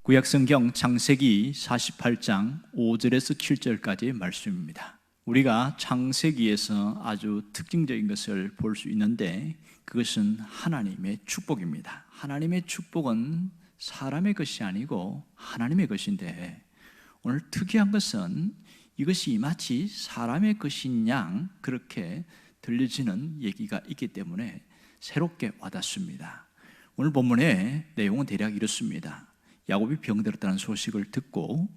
구약성경 창세기 48장 5절에서 7절까지의 말씀입니다. 우리가 창세기에서 아주 특징적인 것을 볼 수 있는데 그것은 하나님의 축복입니다. 하나님의 축복은 사람의 것이 아니고 하나님의 것인데 오늘 특이한 것은 이것이 마치 사람의 것인 양 그렇게 들려지는 얘기가 있기 때문에 새롭게 와닿습니다. 오늘 본문의 내용은 대략 이렇습니다. 야곱이 병들었다는 소식을 듣고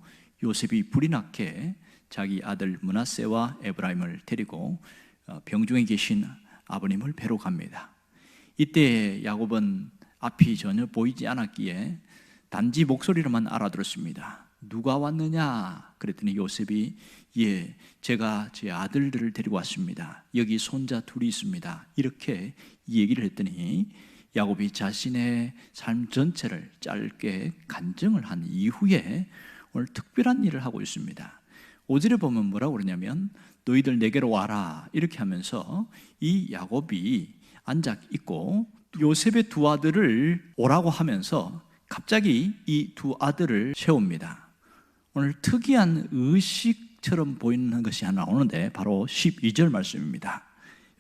요셉이 불이 나게 자기 아들 므낫세와 에브라임을 데리고 병중에 계신 아버님을 뵈러 갑니다. 이때 야곱은 앞이 전혀 보이지 않았기에 단지 목소리로만 알아들었습니다. 누가 왔느냐? 그랬더니 요셉이 제가 제 아들들을 데리고 왔습니다. 여기 손자 둘이 있습니다. 이렇게 얘기를 했더니 야곱이 자신의 삶 전체를 짧게 간증을 한 이후에 오늘 특별한 일을 하고 있습니다. 5절에 보면 뭐라고 그러냐면 너희들 내게로 와라 이렇게 하면서 이 야곱이 앉아 있고 요셉의 두 아들을 오라고 하면서 갑자기 이 두 아들을 세웁니다. 오늘 특이한 의식처럼 보이는 것이 하나 나오는데 바로 12절 말씀입니다.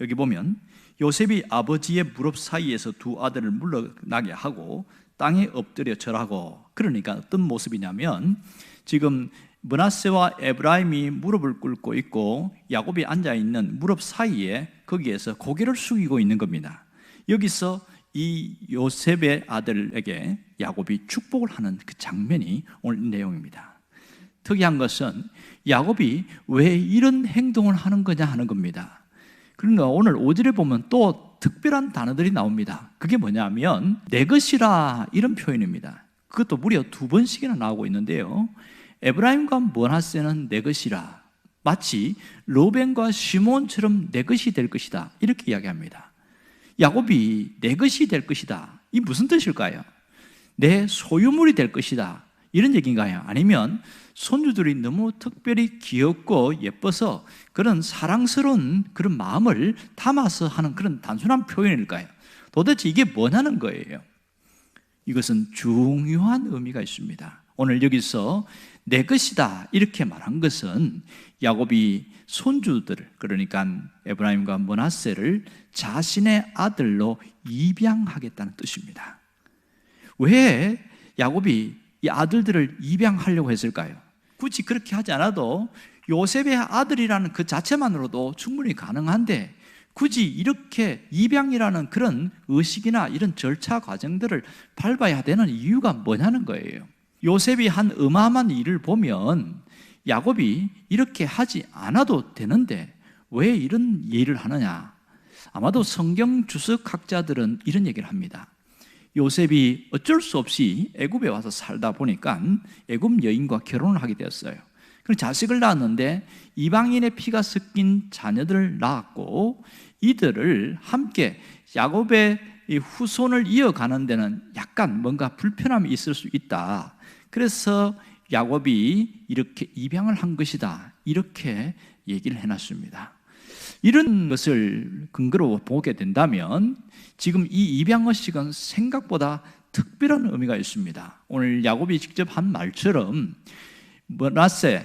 여기 보면 요셉이 아버지의 무릎 사이에서 두 아들을 물러나게 하고 땅에 엎드려 절하고, 그러니까 어떤 모습이냐면 지금 므낫세와 에브라임이 무릎을 꿇고 있고 야곱이 앉아있는 무릎 사이에 거기에서 고개를 숙이고 있는 겁니다. 여기서 이 요셉의 아들에게 야곱이 축복을 하는 그 장면이 오늘 내용입니다. 특이한 것은 야곱이 왜 이런 행동을 하는 거냐 하는 겁니다. 그러니까 오늘 5절에 보면 또 특별한 단어들이 나옵니다. 그게 뭐냐면 내 것이라 이런 표현입니다. 그것도 무려 2번씩이나 나오고 있는데요. 에브라임과 므낫세는 내 것이라, 마치 르벤과 시몬처럼 내 것이 될 것이다 이렇게 이야기합니다. 야곱이 내 것이 될 것이다, 이 무슨 뜻일까요? 내 소유물이 될 것이다 이런 얘기인가요? 아니면 손주들이 너무 특별히 귀엽고 예뻐서 그런 사랑스러운 그런 마음을 담아서 하는 그런 단순한 표현일까요? 도대체 이게 뭐냐는 거예요. 이것은 중요한 의미가 있습니다. 오늘 여기서 내 것이다 이렇게 말한 것은 야곱이 손주들, 그러니까 에브라임과 므낫세를 자신의 아들로 입양하겠다는 뜻입니다. 왜 야곱이 이 아들들을 입양하려고 했을까요? 굳이 그렇게 하지 않아도 요셉의 아들이라는 그 자체만으로도 충분히 가능한데 굳이 이렇게 입양이라는 그런 의식이나 이런 절차 과정들을 밟아야 되는 이유가 뭐냐는 거예요. 요셉이 한 어마어마한 일을 보면 야곱이 이렇게 하지 않아도 되는데 왜 이런 일을 하느냐? 아마도 성경 주석학자들은 이런 얘기를 합니다. 요셉이 어쩔 수 없이 애굽에 와서 살다 보니까 애굽 여인과 결혼을 하게 되었어요. 그래서 자식을 낳았는데 이방인의 피가 섞인 자녀들을 낳았고 이들을 함께 야곱의 후손을 이어가는 데는 약간 뭔가 불편함이 있을 수 있다. 그래서 야곱이 이렇게 입양을 한 것이다 이렇게 얘기를 해놨습니다. 이런 것을 근거로 보게 된다면 지금 이 입양의식은 생각보다 특별한 의미가 있습니다. 오늘 야곱이 직접 한 말처럼 므낫세,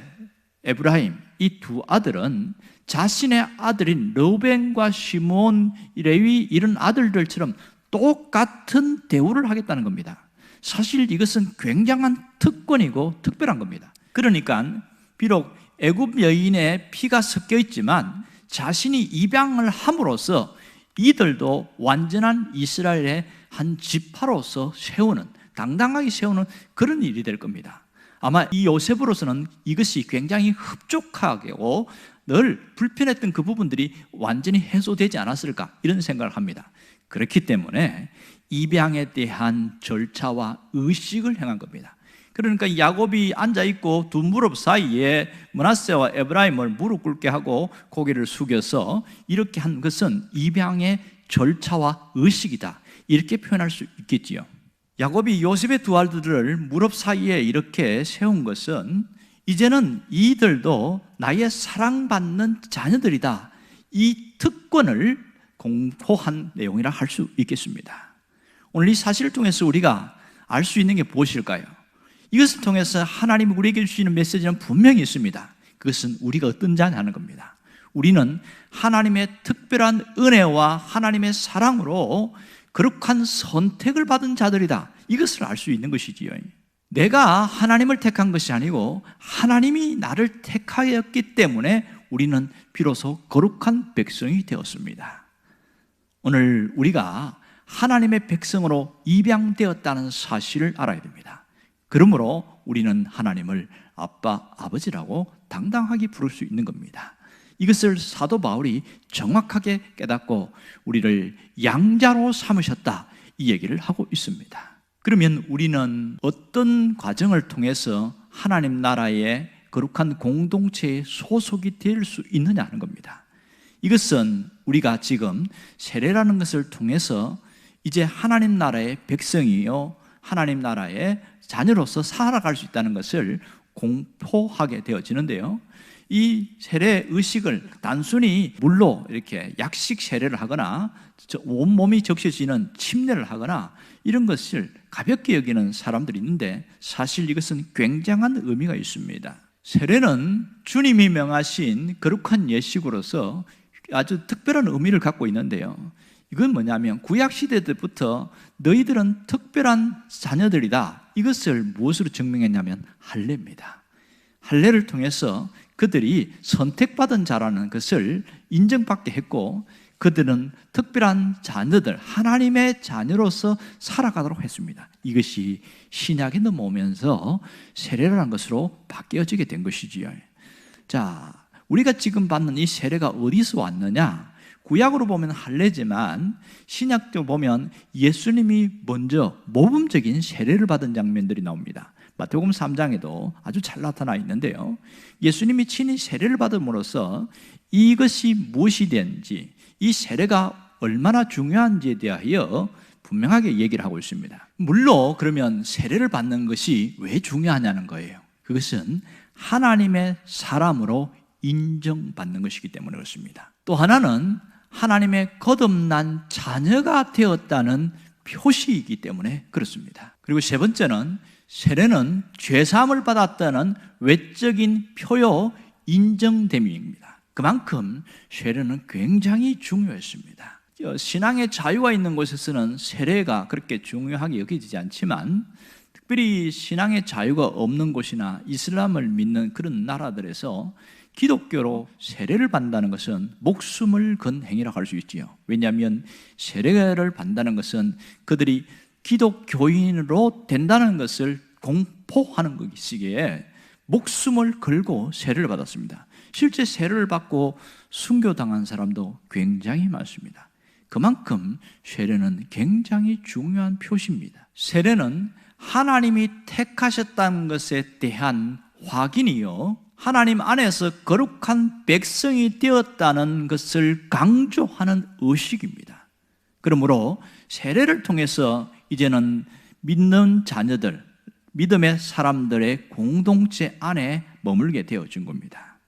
에브라임 이 두 아들은 자신의 아들인 르벤과 시몬, 레위 이런 아들들처럼 똑같은 대우를 하겠다는 겁니다. 사실 이것은 굉장한 특권이고 특별한 겁니다. 그러니까 비록 애굽 여인의 피가 섞여 있지만 자신이 입양을 함으로써 이들도 완전한 이스라엘의 한 지파로서 세우는, 당당하게 세우는 그런 일이 될 겁니다. 아마 이 요셉으로서는 이것이 굉장히 흡족하고 늘 불편했던 그 부분들이 완전히 해소되지 않았을까 이런 생각을 합니다. 그렇기 때문에 입양에 대한 절차와 의식을 행한 겁니다. 그러니까 야곱이 앉아있고 두 무릎 사이에 므낫세와 에브라임을 무릎 꿇게 하고 고개를 숙여서 이렇게 한 것은 입양의 절차와 의식이다 이렇게 표현할 수 있겠지요. 야곱이 요셉의 두 아들들을 무릎 사이에 이렇게 세운 것은 이제는 이들도 나의 사랑받는 자녀들이다 이 특권을 공포한 내용이라 할 수 있겠습니다. 오늘 이 사실을 통해서 우리가 알 수 있는 게 무엇일까요? 이것을 통해서 하나님이 우리에게 주시는 메시지는 분명히 있습니다. 그것은 우리가 어떤 자냐는 겁니다. 우리는 하나님의 특별한 은혜와 하나님의 사랑으로 거룩한 선택을 받은 자들이다. 이것을 알 수 있는 것이지요. 내가 하나님을 택한 것이 아니고 하나님이 나를 택하였기 때문에 우리는 비로소 거룩한 백성이 되었습니다. 오늘 우리가 하나님의 백성으로 입양되었다는 사실을 알아야 됩니다. 그러므로 우리는 하나님을 아빠, 아버지라고 당당하게 부를 수 있는 겁니다. 이것을 사도 바울이 정확하게 깨닫고 우리를 양자로 삼으셨다, 이 얘기를 하고 있습니다. 그러면 우리는 어떤 과정을 통해서 하나님 나라의 거룩한 공동체에 소속이 될 수 있느냐 하는 겁니다. 이것은 우리가 지금 세례라는 것을 통해서 이제 하나님 나라의 백성이요, 하나님 나라의 자녀로서 살아갈 수 있다는 것을 공포하게 되어지는데요, 이 세례 의식을 단순히 물로 이렇게 약식 세례를 하거나 온몸이 적셔지는 침례를 하거나 이런 것을 가볍게 여기는 사람들이 있는데, 사실 이것은 굉장한 의미가 있습니다. 세례는 주님이 명하신 거룩한 예식으로서 아주 특별한 의미를 갖고 있는데요, 이건 뭐냐면 구약시대 때부터 너희들은 특별한 자녀들이다, 이것을 무엇으로 증명했냐면 할례입니다. 할례를 통해서 그들이 선택받은 자라는 것을 인정받게 했고, 그들은 특별한 자녀들, 하나님의 자녀로서 살아가도록 했습니다. 이것이 신약에 넘어오면서 세례라는 것으로 바뀌어지게 된 것이지요. 자, 우리가 지금 받는 이 세례가 어디서 왔느냐? 구약으로 보면 할례지만 신약도 보면 예수님이 먼저 모범적인 세례를 받은 장면들이 나옵니다. 마태복음 3장에도 아주 잘 나타나 있는데요, 예수님이 친히 세례를 받음으로써 이것이 무엇이 된지, 이 세례가 얼마나 중요한지에 대하여 분명하게 얘기를 하고 있습니다. 물론 그러면 세례를 받는 것이 왜 중요하냐는 거예요. 그것은 하나님의 사람으로 인정받는 것이기 때문에 그렇습니다. 또 하나는 하나님의 거듭난 자녀가 되었다는 표시이기 때문에 그렇습니다. 그리고 세 번째는 세례는 죄사함을 받았다는 외적인 표요 인정됨입니다. 그만큼 세례는 굉장히 중요했습니다. 신앙의 자유가 있는 곳에서는 세례가 그렇게 중요하게 여겨지지 않지만, 특별히 신앙의 자유가 없는 곳이나 이슬람을 믿는 그런 나라들에서 기독교로 세례를 받는다는 것은 목숨을 건 행위라고 할 수 있지요. 왜냐하면 세례를 받는다는 것은 그들이 기독교인으로 된다는 것을 공포하는 것이기에 목숨을 걸고 세례를 받았습니다. 실제 세례를 받고 순교당한 사람도 굉장히 많습니다. 그만큼 세례는 굉장히 중요한 표시입니다. 세례는 하나님이 택하셨다는 것에 대한 확인이요, 하나님 안에서 거룩한 백성이 되었다는 것을 강조하는 의식입니다. 그러므로 세례를 통해서 이제는 믿는 자녀들, 믿음의 사람들의 공동체 안에 머물게 되어진 겁니다.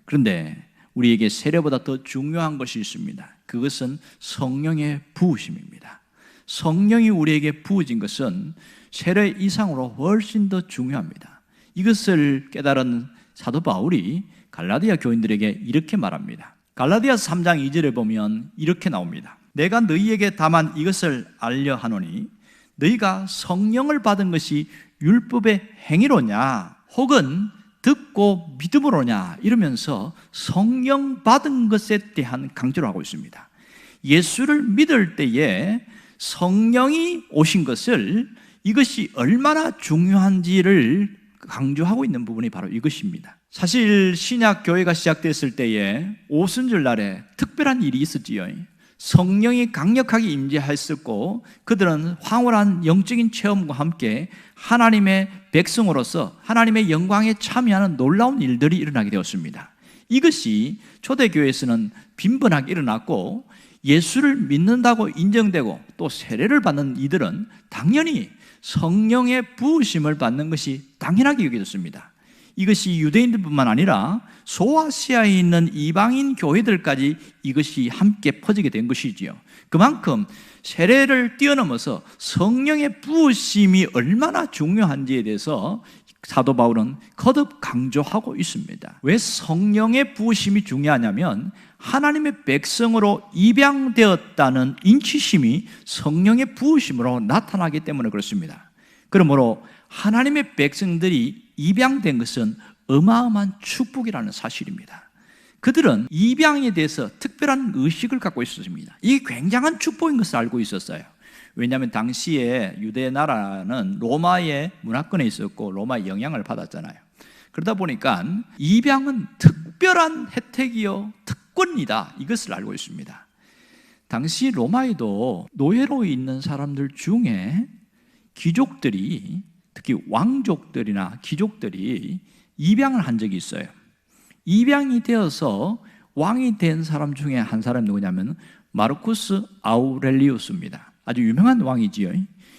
그런데 우리에게 세례보다 더 중요한 것이 있습니다. 그것은 성령의 부으심입니다. 성령이 우리에게 부어진 것은 세례 이상으로 훨씬 더 중요합니다. 이것을 깨달은 사도 바울이 갈라디아 교인들에게 이렇게 말합니다. 갈라디아서 3장 2절에 보면 이렇게 나옵니다. 내가 너희에게 다만 이것을 알려 하노니 너희가 성령을 받은 것이 율법의 행위로냐 혹은 듣고 믿음으로냐, 이러면서 성령 받은 것에 대한 강조를 하고 있습니다. 예수를 믿을 때에 성령이 오신 것을, 이것이 얼마나 중요한지를 강조하고 있는 부분이 바로 이것입니다. 사실 신약 교회가 시작됐을 때에 오순절 날에 특별한 일이 있었지요. 성령이 강력하게 임재하였었고, 그들은 황홀한 영적인 체험과 함께 하나님의 백성으로서 하나님의 영광에 참여하는 놀라운 일들이 일어나게 되었습니다. 이것이 초대교회에서는 빈번하게 일어났고, 예수를 믿는다고 인정되고 또 세례를 받는 이들은 당연히 성령의 부으심을 받는 것이 당연하게 여겨졌습니다. 이것이 유대인들뿐만 아니라 소아시아에 있는 이방인 교회들까지 이것이 함께 퍼지게 된 것이지요. 그만큼 세례를 뛰어넘어서 성령의 부으심이 얼마나 중요한지에 대해서 사도 바울은 거듭 강조하고 있습니다. 왜 성령의 부으심이 중요하냐면 하나님의 백성으로 입양되었다는 인치심이 성령의 부으심으로 나타나기 때문에 그렇습니다. 그러므로 하나님의 백성들이 입양된 것은 어마어마한 축복이라는 사실입니다. 그들은 입양에 대해서 특별한 의식을 갖고 있었습니다. 이게 굉장한 축복인 것을 알고 있었어요. 왜냐하면 당시에 유대 나라는 로마의 문화권에 있었고 로마의 영향을 받았잖아요. 그러다 보니까 입양은 특별한 혜택이요 특권이다, 이것을 알고 있습니다. 당시 로마에도 노예로 있는 사람들 중에 귀족들이, 특히 왕족들이나 귀족들이 입양을 한 적이 있어요. 입양이 되어서 왕이 된 사람 중에 한 사람이 누구냐면 마르쿠스 아우렐리우스입니다. 아주 유명한 왕이지요.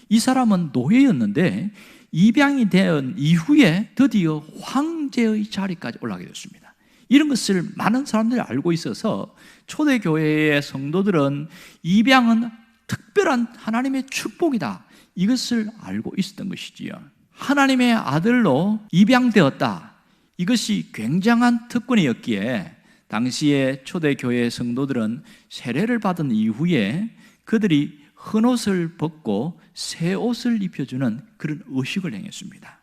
이 사람은 노예였는데 입양이 된 이후에 드디어 황제의 자리까지 올라가게 됐습니다. 이런 것을 많은 사람들이 알고 있어서 초대교회의 성도들은 입양은 특별한 하나님의 축복이다, 이것을 알고 있었던 것이지요. 하나님의 아들로 입양되었다, 이것이 굉장한 특권이었기에 당시에 초대교회 성도들은 세례를 받은 이후에 그들이 헌옷을 벗고 새 옷을 입혀주는 그런 의식을 행했습니다.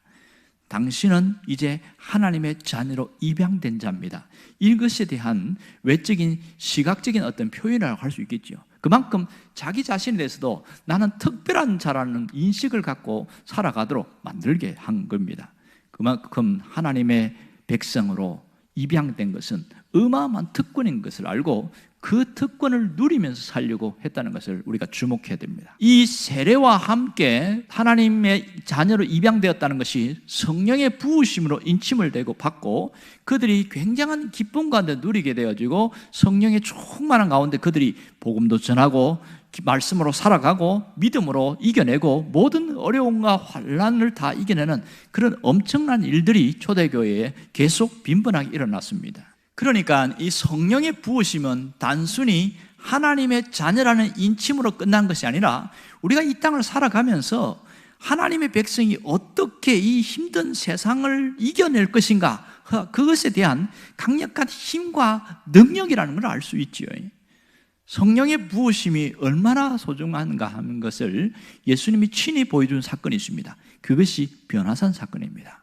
당신은 이제 하나님의 자녀로 입양된 자입니다. 이것에 대한 외적인 시각적인 어떤 표현이라고 할 수 있겠죠. 그만큼 자기 자신에 대해서도 나는 특별한 자라는 인식을 갖고 살아가도록 만들게 한 겁니다. 그만큼 하나님의 백성으로 입양된 것은 어마어마한 특권인 것을 알고 그 특권을 누리면서 살려고 했다는 것을 우리가 주목해야 됩니다. 이 세례와 함께 하나님의 자녀로 입양되었다는 것이 성령의 부으심으로 인침을 대고 받고 그들이 굉장한 기쁨 가운데 누리게 되어지고 성령의 충만한 가운데 그들이 복음도 전하고 말씀으로 살아가고 믿음으로 이겨내고 모든 어려움과 환난을 다 이겨내는 그런 엄청난 일들이 초대교회에 계속 빈번하게 일어났습니다. 그러니까 이 성령의 부으심은 단순히 하나님의 자녀라는 인침으로 끝난 것이 아니라 우리가 이 땅을 살아가면서 하나님의 백성이 어떻게 이 힘든 세상을 이겨낼 것인가, 그것에 대한 강력한 힘과 능력이라는 걸 알 수 있지요. 성령의 부으심이 얼마나 소중한가 하는 것을 예수님이 친히 보여준 사건이 있습니다. 그것이 변화산 사건입니다.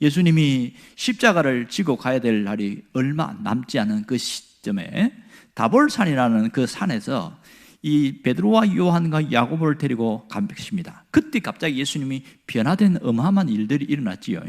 예수님이 십자가를 지고 가야 될 날이 얼마 남지 않은 그 시점에 다볼산이라는 그 산에서 이 베드로와 요한과 야고보를 데리고 가십니다. 그때 갑자기 예수님이 변화된 어마어마한 일들이 일어났지요.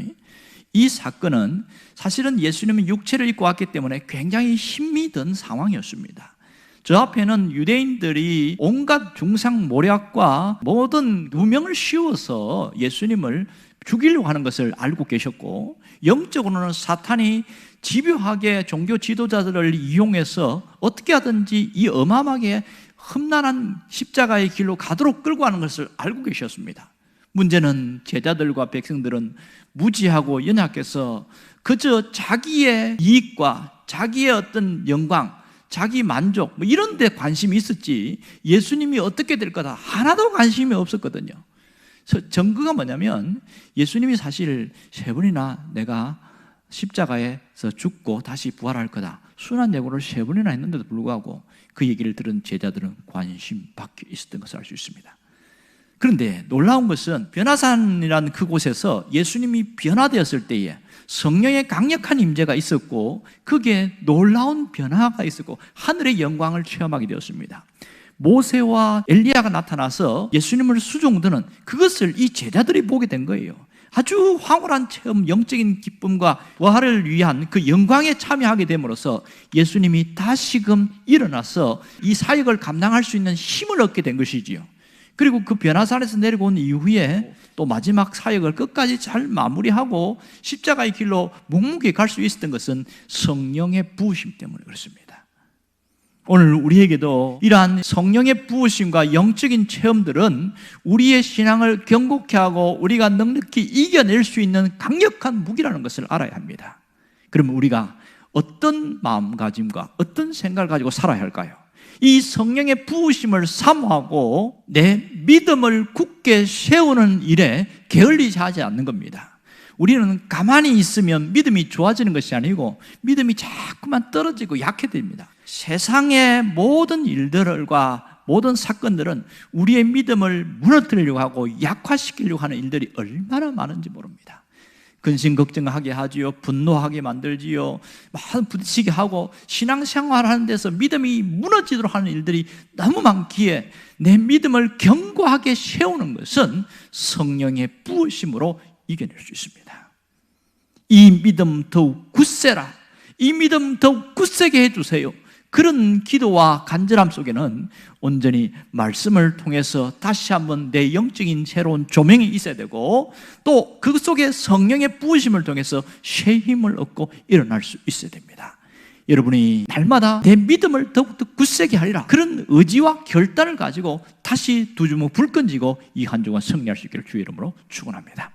이 사건은 사실은 예수님은 육체를 입고 왔기 때문에 굉장히 힘이 든 상황이었습니다. 저 앞에는 유대인들이 온갖 중상모략과 모든 누명을 씌워서 예수님을 죽이려고 하는 것을 알고 계셨고, 영적으로는 사탄이 집요하게 종교 지도자들을 이용해서 어떻게 하든지 이 어마어마하게 험난한 십자가의 길로 가도록 끌고 가는 것을 알고 계셨습니다. 문제는 제자들과 백성들은 무지하고 연약해서 그저 자기의 이익과 자기의 어떤 영광, 자기 만족 이런 데 관심이 있었지 예수님이 어떻게 될 거다 하나도 관심이 없었거든요. 증거가 뭐냐면 예수님이 사실 3번이나 내가 십자가에서 죽고 다시 부활할 거다, 순한 예고를 3번이나 했는데도 불구하고 그 얘기를 들은 제자들은 관심 밖에 있었던 것을 알 수 있습니다. 그런데 놀라운 것은 변화산이라는 그곳에서 예수님이 변화되었을 때에 성령의 강력한 임재가 있었고 그게 놀라운 변화가 있었고 하늘의 영광을 체험하게 되었습니다. 모세와 엘리야가 나타나서 예수님을 수종드는 그것을 이 제자들이 보게 된 거예요. 아주 황홀한 체험, 영적인 기쁨과 부활을 위한 그 영광에 참여하게 됨으로써 예수님이 다시금 일어나서 이 사역을 감당할 수 있는 힘을 얻게 된 것이지요. 그리고 그 변화산에서 내려온 이후에 또 마지막 사역을 끝까지 잘 마무리하고 십자가의 길로 묵묵히 갈 수 있었던 것은 성령의 부으심 때문에 그렇습니다. 오늘 우리에게도 이러한 성령의 부으심과 영적인 체험들은 우리의 신앙을 견고케 하고 우리가 넉넉히 이겨낼 수 있는 강력한 무기라는 것을 알아야 합니다. 그러면 우리가 어떤 마음가짐과 어떤 생각을 가지고 살아야 할까요? 이 성령의 부으심을 사모하고 내 믿음을 굳게 세우는 일에 게을리지 하지 않는 겁니다. 우리는 가만히 있으면 믿음이 좋아지는 것이 아니고 믿음이 자꾸만 떨어지고 약해집니다. 세상의 모든 일들과 모든 사건들은 우리의 믿음을 무너뜨리려고 하고 약화시키려고 하는 일들이 얼마나 많은지 모릅니다. 근심 걱정하게 하지요, 분노하게 만들지요, 막 부딪히게 하고 신앙생활하는 데서 믿음이 무너지도록 하는 일들이 너무 많기에 내 믿음을 견고하게 세우는 것은 성령의 부으심으로 이겨낼 수 있습니다. 이 믿음 더욱 굳세라, 이 믿음 더욱 굳세게 해주세요. 그런 기도와 간절함 속에는 온전히 말씀을 통해서 다시 한번 내 영적인 새로운 조명이 있어야 되고, 또 그 속에 성령의 부으심을 통해서 새 힘을 얻고 일어날 수 있어야 됩니다. 여러분이 날마다 내 믿음을 더욱더 굳세게 하리라, 그런 의지와 결단을 가지고 다시 두 주먹 불 끈지고 이 한 주간 승리할 수 있기를 주의 이름으로 축원합니다.